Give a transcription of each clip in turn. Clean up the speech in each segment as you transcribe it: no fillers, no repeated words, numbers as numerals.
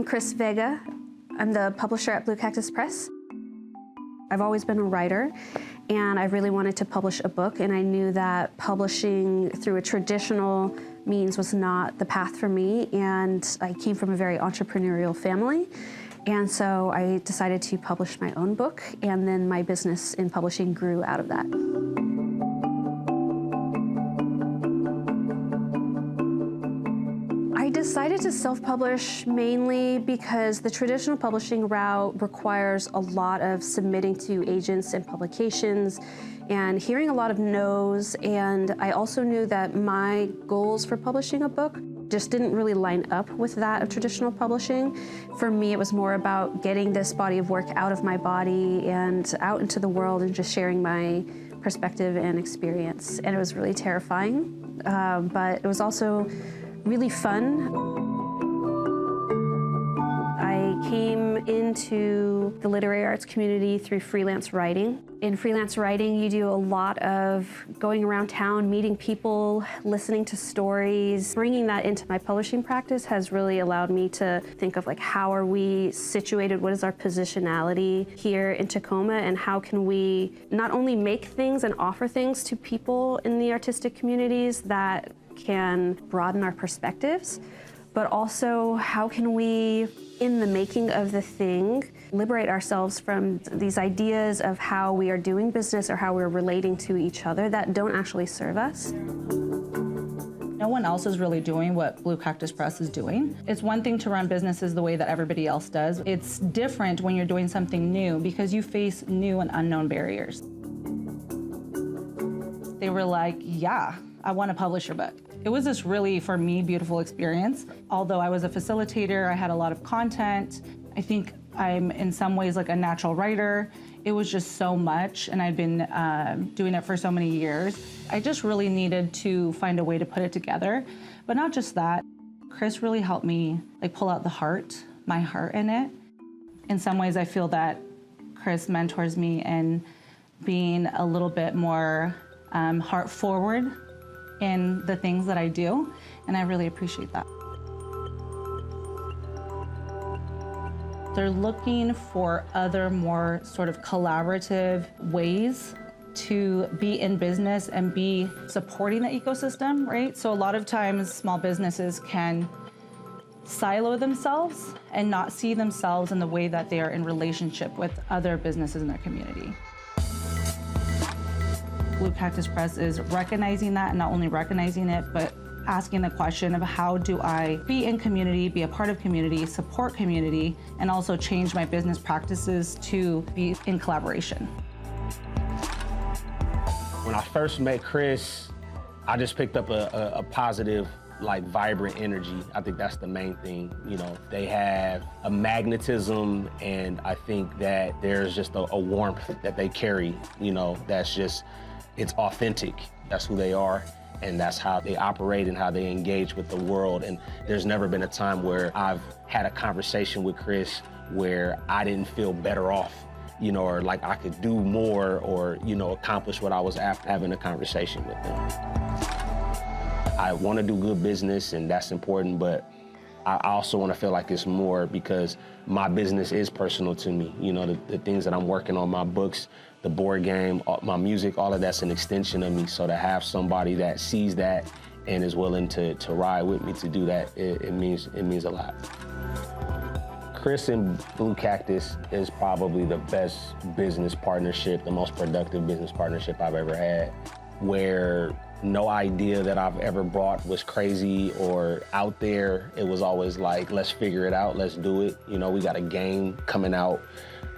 I'm Chris Vega. I'm the publisher at Cactus Press. I've always been a writer, and I really wanted to publish a book, and I knew that publishing through a traditional means was not the path for me, and I came from a very entrepreneurial family, and so I decided to publish my own book, and then my business in publishing grew out of that. I decided to self-publish mainly because the traditional publishing route requires a lot of submitting to agents and publications and hearing a lot of no's, and I also knew that my goals for publishing a book just didn't really line up with that of traditional publishing. For me, it was more about getting this body of work out of my body and out into the world and just sharing my perspective and experience, and it was really terrifying, but it was also really fun. I came into the literary arts community through freelance writing. In freelance writing, you do a lot of going around town, meeting people, listening to stories. Bringing that into my publishing practice has really allowed me to think of, like, how are we situated, what is our positionality here in Tacoma, and how can we not only make things and offer things to people in the artistic communities that can broaden our perspectives, but also how can we, in the making of the thing, liberate ourselves from these ideas of how we are doing business or how we're relating to each other that don't actually serve us. No one else is really doing what Blue Cactus Press is doing. It's one thing to run businesses the way that everybody else does. It's different when you're doing something new because you face new and unknown barriers. They were like, yeah, I want to publish your book. It was this really, for me, beautiful experience. Although I was a facilitator, I had a lot of content. I think I'm in some ways like a natural writer. It was just so much, and I'd been doing it for so many years. I just really needed to find a way to put it together. But not just that, Chris really helped me pull out the heart, my heart in it. In some ways, I feel that Chris mentors me in being a little bit more heart forward in the things that I do, and I really appreciate that. They're looking for other more sort of collaborative ways to be in business and be supporting the ecosystem, right? So a lot of times small businesses can silo themselves and not see themselves in the way that they are in relationship with other businesses in their community. Blue Cactus Press is recognizing that, and not only recognizing it, but asking the question of how do I be in community, be a part of community, support community, and also change my business practices to be in collaboration. When I first met Chris, I just picked up a positive, vibrant energy. I think that's the main thing. You know, they have a magnetism, and I think that there's just a warmth that they carry, that's just, it's authentic. That's who they are, and that's how they operate and how they engage with the world. And there's never been a time where I've had a conversation with Chris where I didn't feel better off, or like I could do more or, accomplish what I was after having a conversation with them. I want to do good business, and that's important, but I also want to feel like it's more because my business is personal to me. The things that I'm working on, my books, the board game, my music, all of that's an extension of me. So to have somebody that sees that and is willing to ride with me to do that, it means a lot. Chris and Blue Cactus is probably the best business partnership, the most productive business partnership I've ever had, where no idea that I've ever brought was crazy or out there. It was always like, let's figure it out, let's do it. We got a game coming out,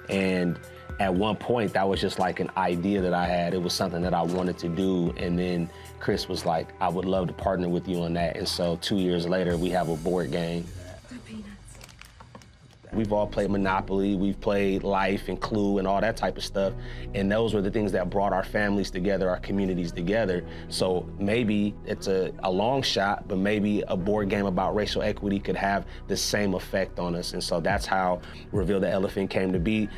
and at one point, that was just like an idea that I had. It was something that I wanted to do, and then Chris was like, I would love to partner with you on that. And so 2 years later, we have a board game. We've all played Monopoly, we've played Life and Clue and all that type of stuff. And those were the things that brought our families together, our communities together. So maybe it's a long shot, but maybe a board game about racial equity could have the same effect on us. And so that's how Reveal the Elephant came to be.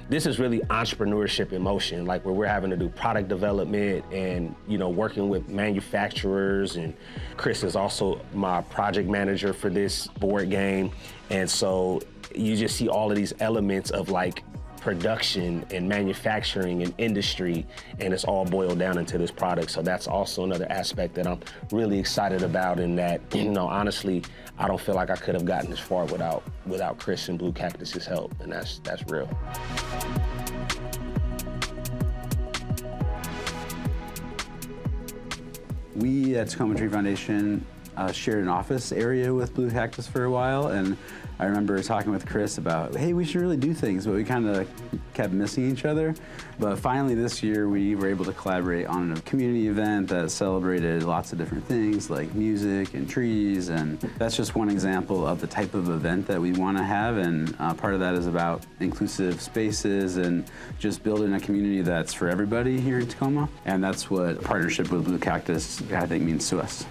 this is really entrepreneurship in motion, like where we're having to do product development and, you know, working with manufacturers. And Chris is also my project manager for this board game. And so you just see all of these elements of like production and manufacturing and industry, and it's all boiled down into this product. So that's also another aspect that I'm really excited about, and that, you know, honestly, I don't feel like I could have gotten this far without Chris and Blue Cactus's help, and that's real. We at Tacoma Tree Foundation shared an office area with Blue Cactus for a while, and I remember talking with Chris about, hey, we should really do things, but we kind of kept missing each other. But finally this year we were able to collaborate on a community event that celebrated lots of different things like music and trees, and that's just one example of the type of event that we want to have, and part of that is about inclusive spaces and just building a community that's for everybody here in Tacoma, and that's what partnership with Blue Cactus I think means to us.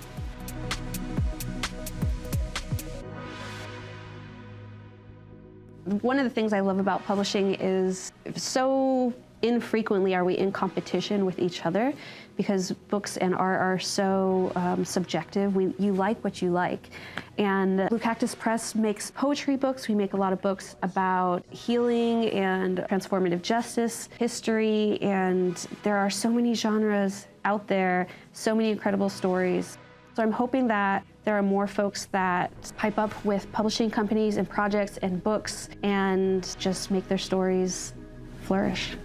One of the things I love about publishing is so infrequently are we in competition with each other, because books and art are so subjective. You like what you like. And Blue Cactus Press makes poetry books. We make a lot of books about healing and transformative justice, history, and there are so many genres out there, so many incredible stories. So I'm hoping that there are more folks that pipe up with publishing companies and projects and books and just make their stories flourish.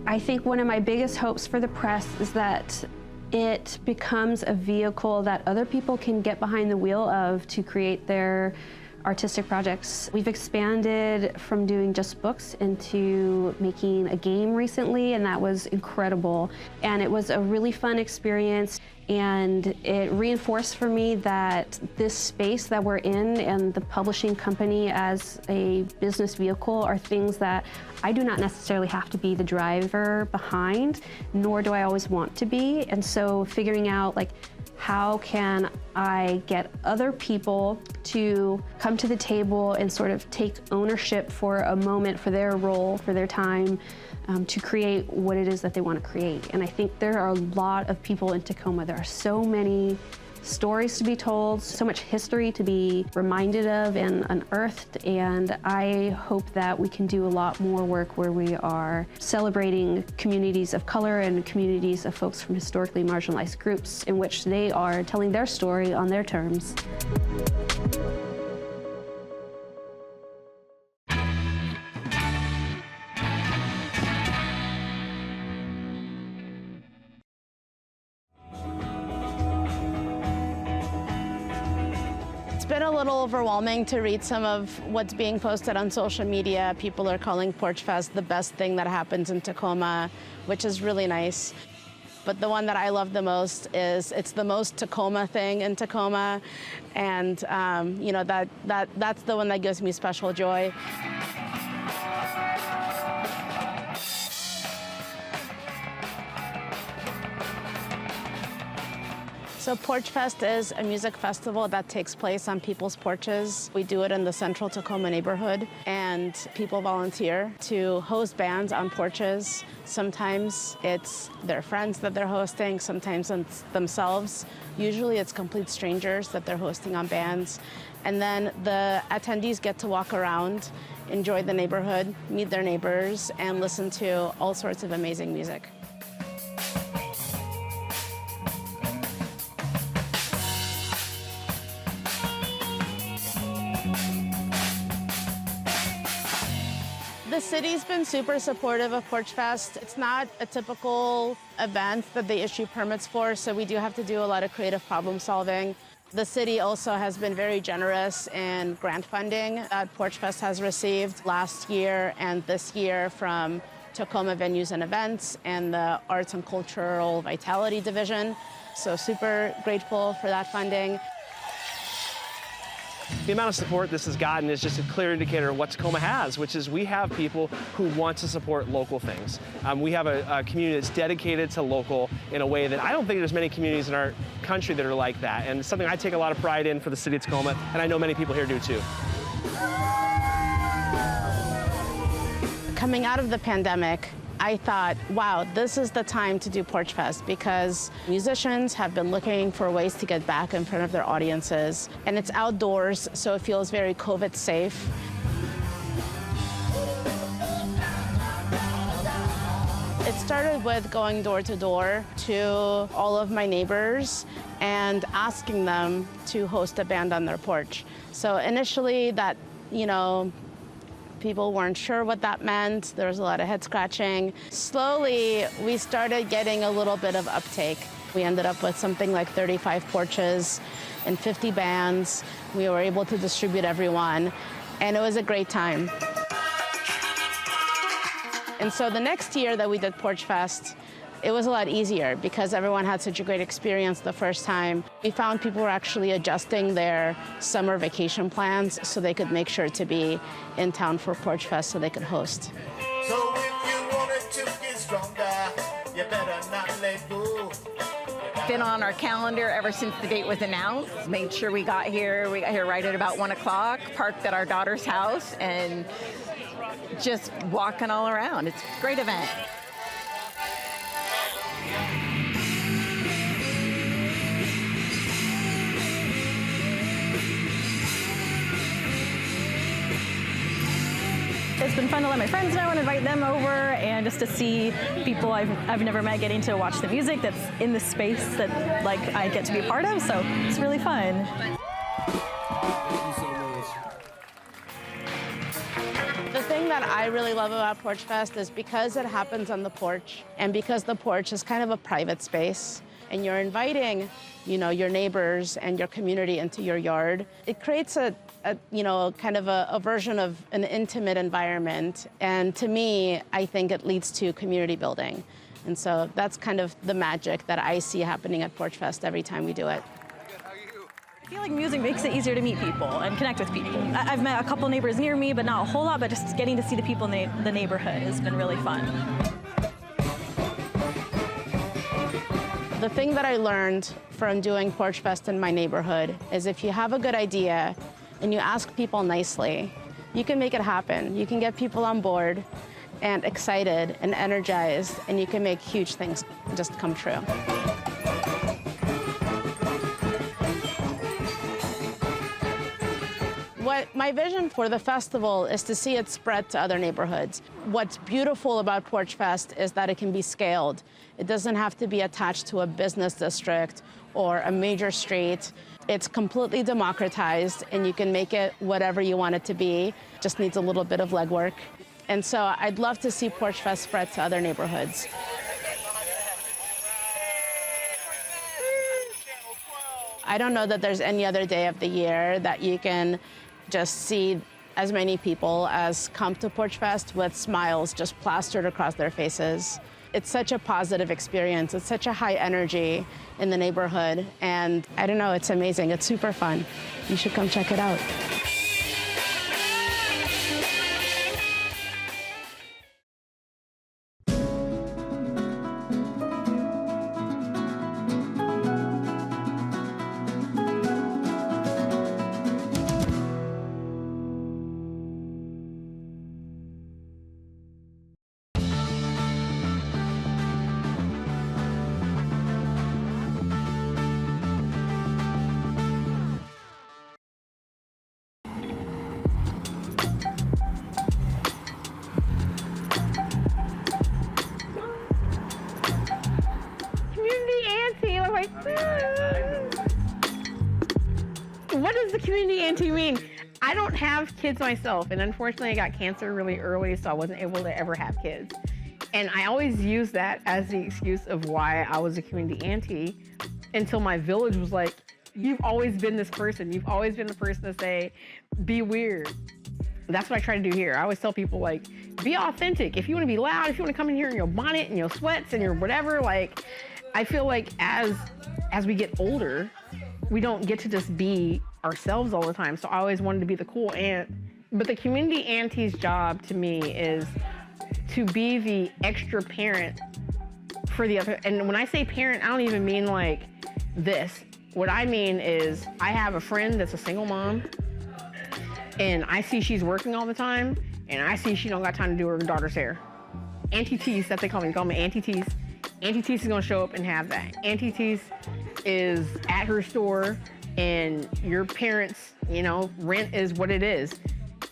I think one of my biggest hopes for the press is that it becomes a vehicle that other people can get behind the wheel of to create their artistic projects. We've expanded from doing just books into making a game recently, and that was incredible. And it was a really fun experience, and it reinforced for me that this space that we're in and the publishing company as a business vehicle are things that I do not necessarily have to be the driver behind, nor do I always want to be. And so figuring out, like, how can I get other people to come to the table and sort of take ownership for a moment, for their role, for their time, to create what it is that they want to create. And I think there are a lot of people in Tacoma. There are so many stories to be told, so much history to be reminded of and unearthed, and I hope that we can do a lot more work where we are celebrating communities of color and communities of folks from historically marginalized groups in which they are telling their story on their terms. It's been a little overwhelming to read some of what's being posted on social media. People are calling Porchfest the best thing that happens in Tacoma, which is really nice. But the one that I love the most is it's the most Tacoma thing in Tacoma, and you know, that's the one that gives me special joy. So Porchfest is a music festival that takes place on people's porches. We do it in the Central Tacoma neighborhood, and people volunteer to host bands on porches. Sometimes it's their friends that they're hosting, sometimes it's themselves. Usually it's complete strangers that they're hosting on bands. And then the attendees get to walk around, enjoy the neighborhood, meet their neighbors, and listen to all sorts of amazing music. The city's been super supportive of Porchfest. It's not a typical event that they issue permits for, so we do have to do a lot of creative problem solving. The city also has been very generous in grant funding that Porchfest has received last year and this year from Tacoma Venues and Events and the Arts and Cultural Vitality Division. So super grateful for that funding. The amount of support this has gotten is just a clear indicator of what Tacoma has, which is we have people who want to support local things. We have a community that's dedicated to local in a way that I don't think there's many communities in our country that are like that. And it's something I take a lot of pride in for the city of Tacoma, and I know many people here do too. Coming out of the pandemic, I thought, wow, this is the time to do Porchfest because musicians have been looking for ways to get back in front of their audiences. And it's outdoors, so it feels very COVID safe. It started with going door to door to all of my neighbors and asking them to host a band on their porch. So initially that, people weren't sure what that meant. There was a lot of head scratching. Slowly, we started getting a little bit of uptake. We ended up with something like 35 porches and 50 bands. We were able to distribute everyone, and it was a great time. And so the next year that we did Porchfest, it was a lot easier because everyone had such a great experience the first time. We found people were actually adjusting their summer vacation plans so they could make sure to be in town for Porchfest so they could host. So if you wanted to get stronger, you better not let go. Been on our calendar ever since the date was announced. Made sure we got here. We got here right at about 1 o'clock, parked at our daughter's house, and just walking all around. It's a great event. It's been fun to let my friends know and invite them over, and just to see people I've never met getting to watch the music that's in the space that I get to be a part of. So it's really fun. The thing that I really love about Porchfest is because it happens on the porch, and because the porch is kind of a private space, and you're inviting, your neighbors and your community into your yard, it creates a version of an intimate environment. And to me, I think it leads to community building. And so that's kind of the magic that I see happening at Porchfest every time we do it. I feel like music makes it easier to meet people and connect with people. I've met a couple neighbors near me, but not a whole lot, but just getting to see the people in the neighborhood has been really fun. The thing that I learned from doing Porchfest in my neighborhood is if you have a good idea and you ask people nicely, you can make it happen. You can get people on board and excited and energized, and you can make huge things just come true. My vision for the festival is to see it spread to other neighborhoods. What's beautiful about Porchfest is that it can be scaled. It doesn't have to be attached to a business district or a major street. It's completely democratized, and you can make it whatever you want it to be. Just needs a little bit of legwork. And so I'd love to see Porchfest spread to other neighborhoods. I don't know that there's any other day of the year that you can just see as many people as come to Porchfest with smiles just plastered across their faces. It's such a positive experience. It's such a high energy in the neighborhood. And I don't know, it's amazing. It's super fun. You should come check it out. What does the community auntie mean? I don't have kids myself, and unfortunately I got cancer really early, so I wasn't able to ever have kids. And I always used that as the excuse of why I was a community auntie until my village was like, you've always been this person. You've always been the person to say, be weird. That's what I try to do here. I always tell people, like, be authentic. If you want to be loud, if you want to come in here in your bonnet and your sweats and your whatever, like, I feel like as we get older, we don't get to just be ourselves all the time. So I always wanted to be the cool aunt. But the community auntie's job to me is to be the extra parent for the other. And when I say parent, I don't even mean like this. What I mean is I have a friend that's a single mom, and I see she's working all the time, and I see she don't got time to do her daughter's hair. Auntie Tease, that's what they call me Auntie Tease. Auntie Tease is gonna show up and have that. Auntie Tease is at her store, and your parents, you know, rent is what it is.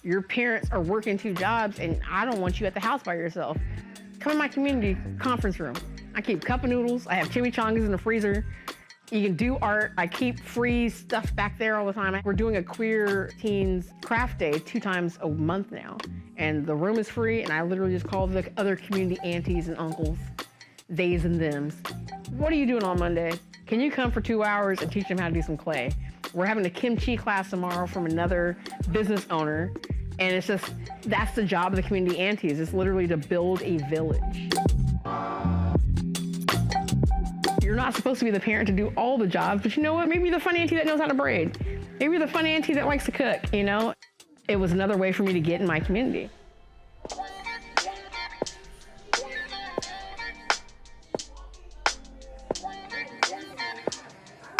Your parents are working 2 jobs, and I don't want you at the house by yourself. Come in my community conference room. I keep cup of noodles. I have chimichangas in the freezer. You can do art. I keep free stuff back there all the time. We're doing a queer teens craft day 2 times a month now. And the room is free, and I literally just call the other community aunties and uncles, theys and thems. What are you doing on Monday? Can you come for 2 hours and teach them how to do some clay? We're having a kimchi class tomorrow from another business owner. And it's just, that's the job of the community aunties. It's literally to build a village. You're not supposed to be the parent to do all the jobs, but you know what? Maybe you're the fun auntie that knows how to braid. Maybe you're the fun auntie that likes to cook, you know? It was another way for me to get in my community.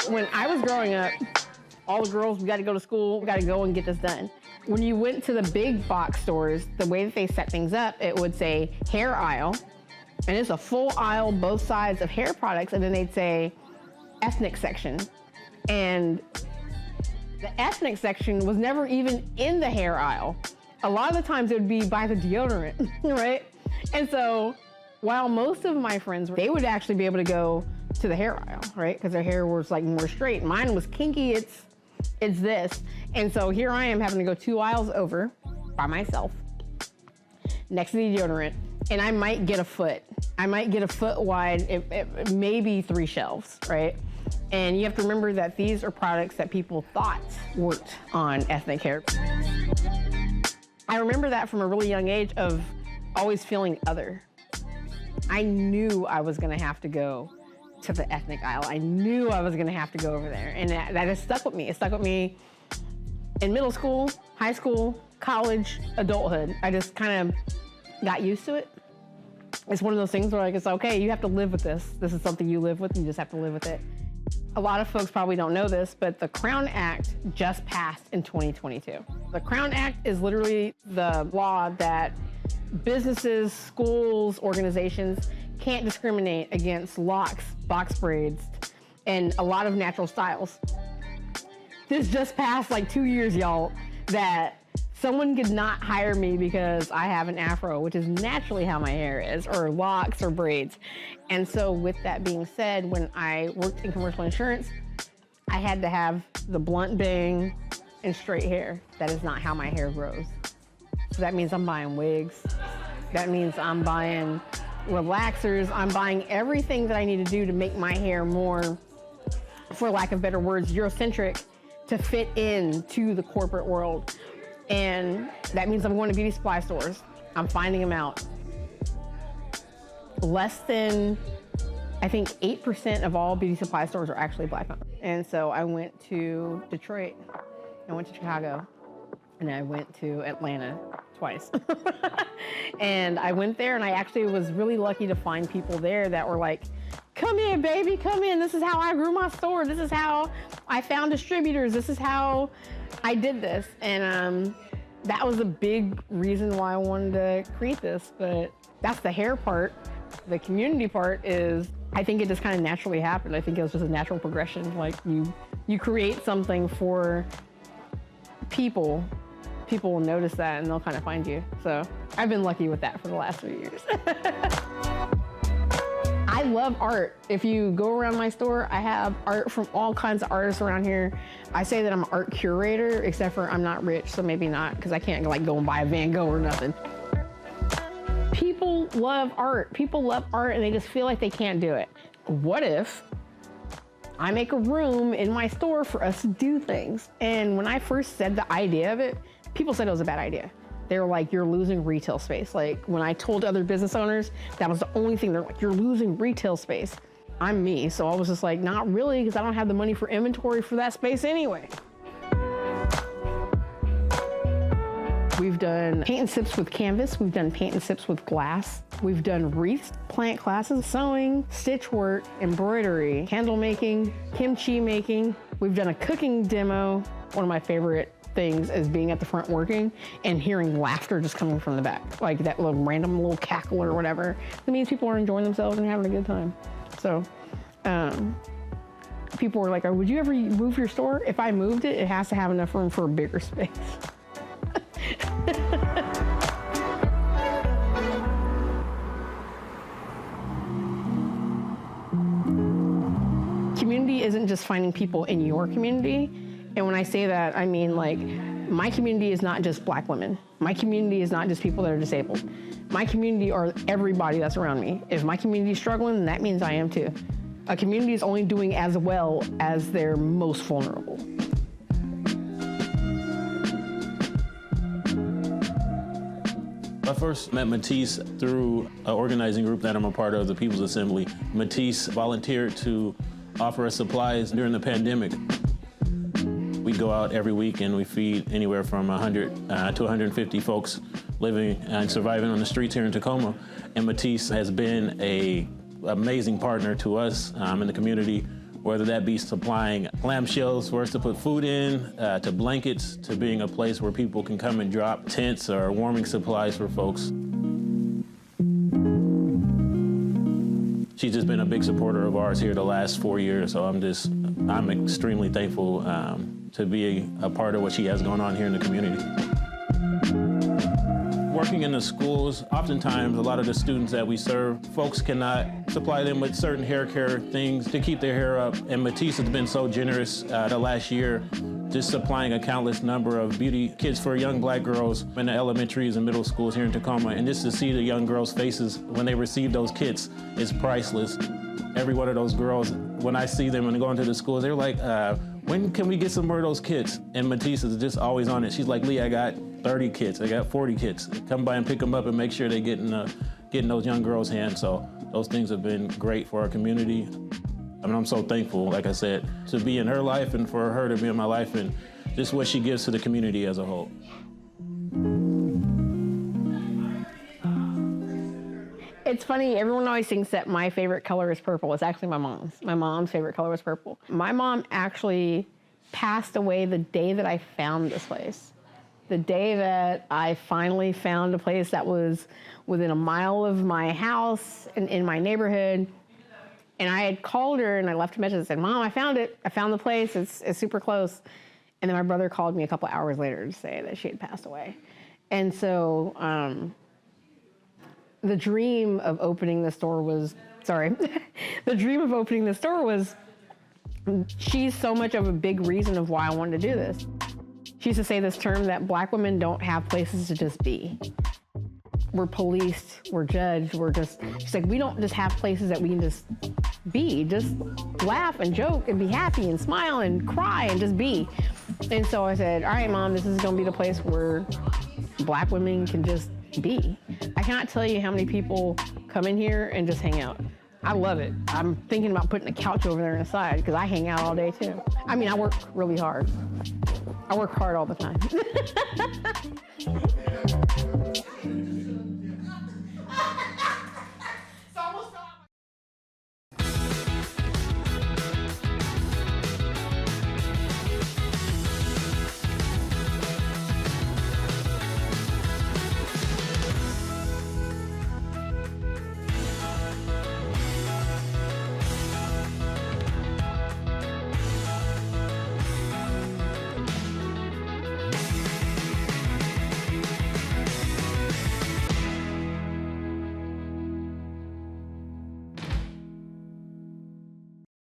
When I was growing up, all the girls, we got to go to school, we got to go and get this done. When you went to the big box stores, the way that they set things up, it would say hair aisle, and it's a full aisle, both sides of hair products, and then they'd say ethnic section. And the ethnic section was never even in the hair aisle. A lot of the times it would be by the deodorant, right? And so while most of my friends, they would actually be able to go to the hair aisle, right? Because their hair was like more straight. Mine was kinky, it's this. And so here I am having to go 2 aisles over by myself next to the deodorant, and I might get a foot. I might get a foot wide, maybe 3 shelves, right? And you have to remember that these are products that people thought worked on ethnic hair. I remember that from a really young age of always feeling other. I knew I was gonna have to go to the ethnic aisle. I knew I was gonna have to go over there. And that has stuck with me. It stuck with me in middle school, high school, college, adulthood. I just kind of got used to it. It's one of those things where like, it's okay, you have to live with this. This is something you live with, you just have to live with it. A lot of folks probably don't know this, but the Crown Act just passed in 2022. The Crown Act is literally the law that businesses, schools, organizations can't discriminate against locks, box braids, and a lot of natural styles. This just passed like 2 years, y'all, that someone could not hire me because I have an afro, which is naturally how my hair is, or locks or braids. And so with that being said, when I worked in commercial insurance, I had to have the blunt bang and straight hair. That is not how my hair grows. So that means I'm buying wigs. That means I'm buying relaxers. I'm buying everything that I need to do to make my hair more, for lack of better words, Eurocentric, to fit into the corporate world. And that means I'm going to beauty supply stores. I'm finding them out. Less than, I think 8% of all beauty supply stores are actually Black owned. And so I went to Detroit, I went to Chicago, and I went to Atlanta twice. And I went there and I actually was really lucky to find people there that were like, come in, baby, come in. This is how I grew my store. This is how I found distributors. This is how I did this. And that was a big reason why I wanted to create this. But that's the hair part. The community part is, I think it just kind of naturally happened. I think it was just a natural progression. Like you create something for people will notice that and they'll kind of find you. So I've been lucky with that for the last 3 years. I love art. If you go around my store, I have art from all kinds of artists around here. I say that I'm an art curator, except for I'm not rich, so maybe not, because I can't like go and buy a Van Gogh or nothing. People love art. People love art and they just feel like they can't do it. What if I make a room in my store for us to do things? And when I first said the idea of it, people said it was a bad idea. They were like, you're losing retail space. Like when I told other business owners, that was the only thing. They're like, you're losing retail space. I'm me, so I was just like, not really, because I don't have the money for inventory for that space anyway. We've done paint and sips with canvas. We've done paint and sips with glass. We've done wreaths, plant classes, sewing, stitch work, embroidery, candle making, kimchi making. We've done a cooking demo. One of my favorite things as being at the front working and hearing laughter just coming from the back, like that little random little cackle or whatever. It means people are enjoying themselves and having a good time. So people were like, would you ever move your store? If I moved it, it has to have enough room for a bigger space. Community isn't just finding people in your community. And when I say that, I mean like, my community is not just Black women. My community is not just people that are disabled. My community are everybody that's around me. If my community is struggling, then that means I am too. A community is only doing as well as their most vulnerable. I first met Mattice through an organizing group that I'm a part of, the People's Assembly. Mattice volunteered to offer us supplies during the pandemic. We go out every week and we feed anywhere from 100 to 150 folks living and surviving on the streets here in Tacoma. And Mattice has been an amazing partner to us in the community, whether that be supplying clamshells for us to put food in, to blankets, to being a place where people can come and drop tents or warming supplies for folks. She's just been a big supporter of ours here the last 4 years, so I'm extremely thankful to be a part of what she has going on here in the community. Working in the schools, oftentimes a lot of the students that we serve, folks cannot supply them with certain hair care things to keep their hair up. And Mattice has been so generous the last year, just supplying a countless number of beauty kits for young Black girls in the elementaries and middle schools here in Tacoma. And just to see the young girls' faces when they receive those kits is priceless. Every one of those girls, when I see them and go into the schools, they're like, when can we get some more of those kits? And Mattice is just always on it. She's like, Lee, I got 30 kits, I got 40 kits. Come by and pick them up and make sure they're getting those young girls' hands. So those things have been great for our community. I mean, I'm so thankful, like I said, to be in her life and for her to be in my life and just what she gives to the community as a whole. It's funny, everyone always thinks that my favorite color is purple. It's actually my mom's. My mom's favorite color was purple. My mom actually passed away the day that I found this place. The day that I finally found a place that was within a mile of my house and in my neighborhood. And I had called her and I left a message and said, Mom, I found it. I found the place. It's super close. And then my brother called me a couple hours later to say that she had passed away. And so the dream of opening the store was, she's so much of a big reason of why I wanted to do this. She used to say this term that Black women don't have places to just be. We're policed, we're judged, she's like, we don't just have places that we can just be, just laugh and joke and be happy and smile and cry and just be. And so I said, all right, Mom, this is gonna be the place where Black women can just be. I cannot tell you how many people come in here and just hang out. I love it. I'm thinking about putting a couch over there on the side because I hang out all day too. I mean, I work really hard. I work hard all the time.